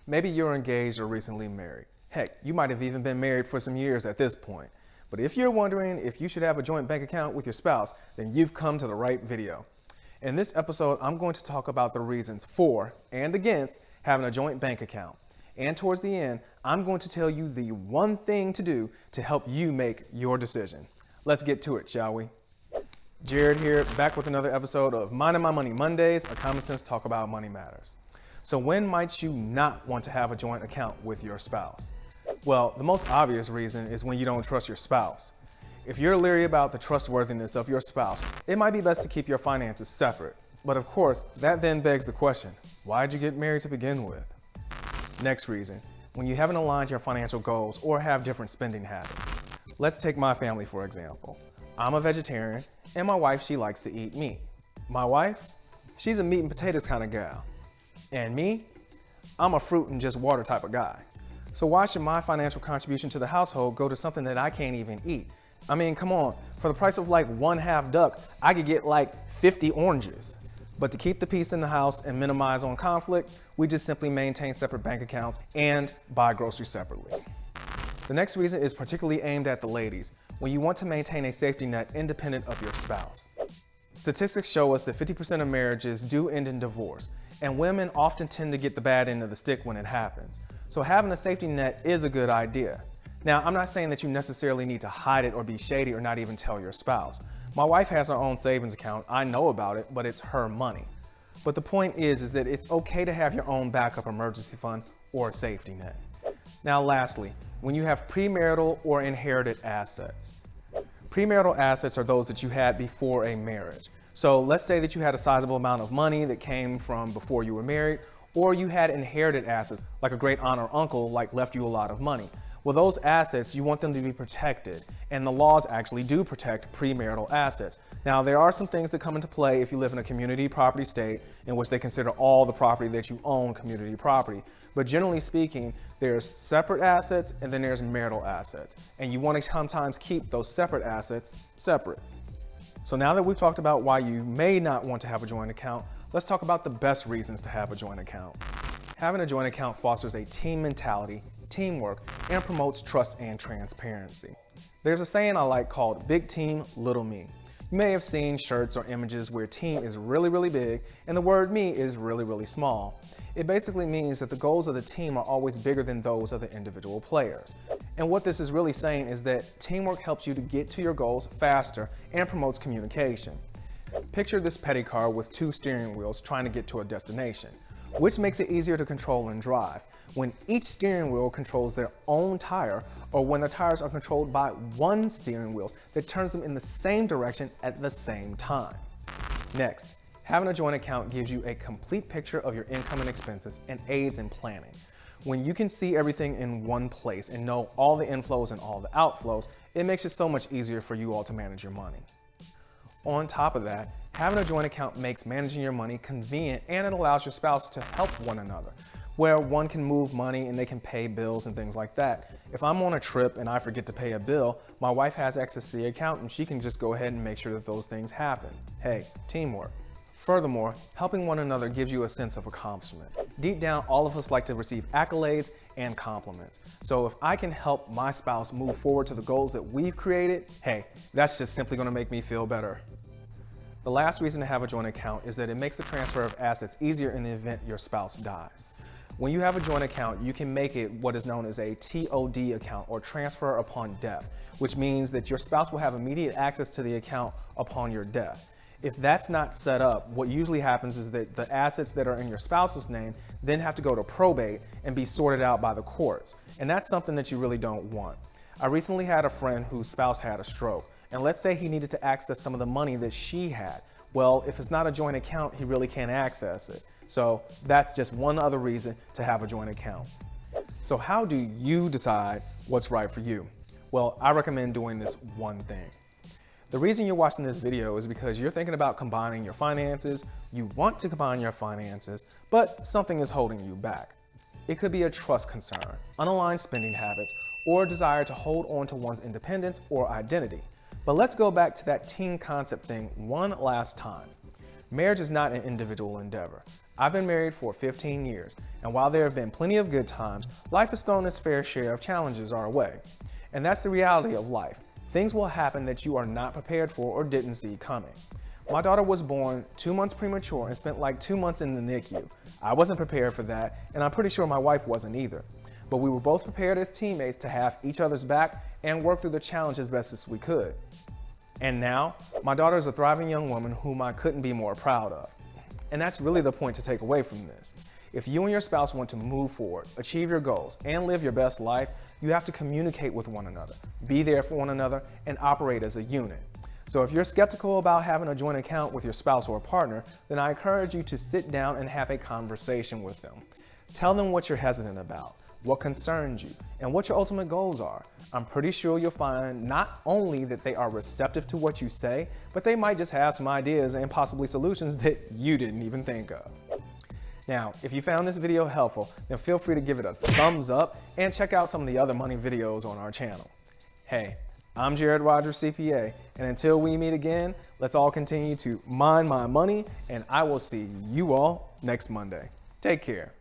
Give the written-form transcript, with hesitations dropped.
Maybe you're engaged or recently married. Heck, you might have even been married for some years at this point. But if you're wondering if you should have a joint bank account with your spouse, then you've come to the right video. In this episode, I'm going to talk about the reasons for and against having a joint bank account. And towards the end, I'm going to tell you the one thing to do to help you make your decision. Let's get to it, shall we? Jared here, back with another episode of Minding My Money Mondays, a common sense talk about money matters. So when might you not want to have a joint account with your spouse? Well, the most obvious reason is when you don't trust your spouse. If you're leery about the trustworthiness of your spouse, it might be best to keep your finances separate. But of course, that then begs the question, why'd you get married to begin with? Next reason, when you haven't aligned your financial goals or have different spending habits. Let's take my family for example. I'm a vegetarian and my wife, she likes to eat meat. My wife, she's a meat and potatoes kind of gal. And me, I'm a fruit and just water type of guy. So why should my financial contribution to the household go to something that I can't even eat? I mean, come on, for the price of like 1/2 duck, I could get like 50 oranges. But to keep the peace in the house and minimize on conflict, we just simply maintain separate bank accounts and buy groceries separately. The next reason is particularly aimed at the ladies, when you want to maintain a safety net independent of your spouse. Statistics show us that 50% of marriages do end in divorce, and women often tend to get the bad end of the stick when it happens. So having a safety net is a good idea. Now, I'm not saying that you necessarily need to hide it or be shady or not even tell your spouse. My wife has her own savings account. I know about it, but it's her money. But the point is that it's okay to have your own backup emergency fund or safety net. Now, lastly, when you have premarital or inherited assets. Premarital assets are those that you had before a marriage. So let's say that you had a sizable amount of money that came from before you were married, or you had inherited assets, like a great aunt or uncle left you a lot of money. Well, those assets, you want them to be protected, and the laws actually do protect premarital assets. Now, there are some things that come into play if you live in a community property state in which they consider all the property that you own community property. But generally speaking, there's separate assets and then there's marital assets. And you want to sometimes keep those separate assets separate. So now that we've talked about why you may not want to have a joint account, let's talk about the best reasons to have a joint account. Having a joint account fosters a team mentality, teamwork, and promotes trust and transparency. There's a saying I like called big team, little me. You may have seen shirts or images where team is really, really big and the word me is really, really small. It basically means that the goals of the team are always bigger than those of the individual players. And what this is really saying is that teamwork helps you to get to your goals faster and promotes communication. Picture this petty car with 2 steering wheels trying to get to a destination. Which makes it easier to control and drive? When each steering wheel controls their own tire, or when the tires are controlled by one steering wheel that turns them in the same direction at the same time. Next, having a joint account gives you a complete picture of your income and expenses and aids in planning. When you can see everything in one place and know all the inflows and all the outflows, it makes it so much easier for you all to manage your money. On top of that, having a joint account makes managing your money convenient, and it allows your spouse to help one another, where one can move money and they can pay bills and things like that. If I'm on a trip and I forget to pay a bill, my wife has access to the account and she can just go ahead and make sure that those things happen. Hey, teamwork. Furthermore, helping one another gives you a sense of accomplishment. Deep down, all of us like to receive accolades and compliments. So if I can help my spouse move forward to the goals that we've created, hey, that's just simply going to make me feel better. The last reason to have a joint account is that it makes the transfer of assets easier in the event your spouse dies. When you have a joint account, you can make it what is known as a TOD account, or transfer upon death, which means that your spouse will have immediate access to the account upon your death. If that's not set up, what usually happens is that the assets that are in your spouse's name then have to go to probate and be sorted out by the courts. And that's something that you really don't want. I recently had a friend whose spouse had a stroke, and let's say he needed to access some of the money that she had. Well, if it's not a joint account, he really can't access it. So that's just one other reason to have a joint account. So how do you decide what's right for you? Well, I recommend doing this one thing. The reason you're watching this video is because you're thinking about combining your finances, you want to combine your finances, but something is holding you back. It could be a trust concern, unaligned spending habits, or a desire to hold on to one's independence or identity. But let's go back to that team concept thing one last time. Marriage is not an individual endeavor. I've been married for 15 years, and while there have been plenty of good times, life has thrown its fair share of challenges our way. And that's the reality of life. Things will happen that you are not prepared for or didn't see coming. My daughter was born 2 months premature and spent like 2 months in the NICU. I wasn't prepared for that, and I'm pretty sure my wife wasn't either. But we were both prepared as teammates to have each other's back and work through the challenge as best as we could. And now, my daughter is a thriving young woman whom I couldn't be more proud of. And that's really the point to take away from this. If you and your spouse want to move forward, achieve your goals, and live your best life, you have to communicate with one another, be there for one another, and operate as a unit. So if you're skeptical about having a joint account with your spouse or partner, then I encourage you to sit down and have a conversation with them. Tell them what you're hesitant about, what concerns you, and what your ultimate goals are. I'm pretty sure you'll find not only that they are receptive to what you say, but they might just have some ideas and possibly solutions that you didn't even think of. Now, if you found this video helpful, then feel free to give it a thumbs up and check out some of the other money videos on our channel. Hey, I'm Jared Rogers, CPA, and until we meet again, let's all continue to mind my money, and I will see you all next Monday. Take care.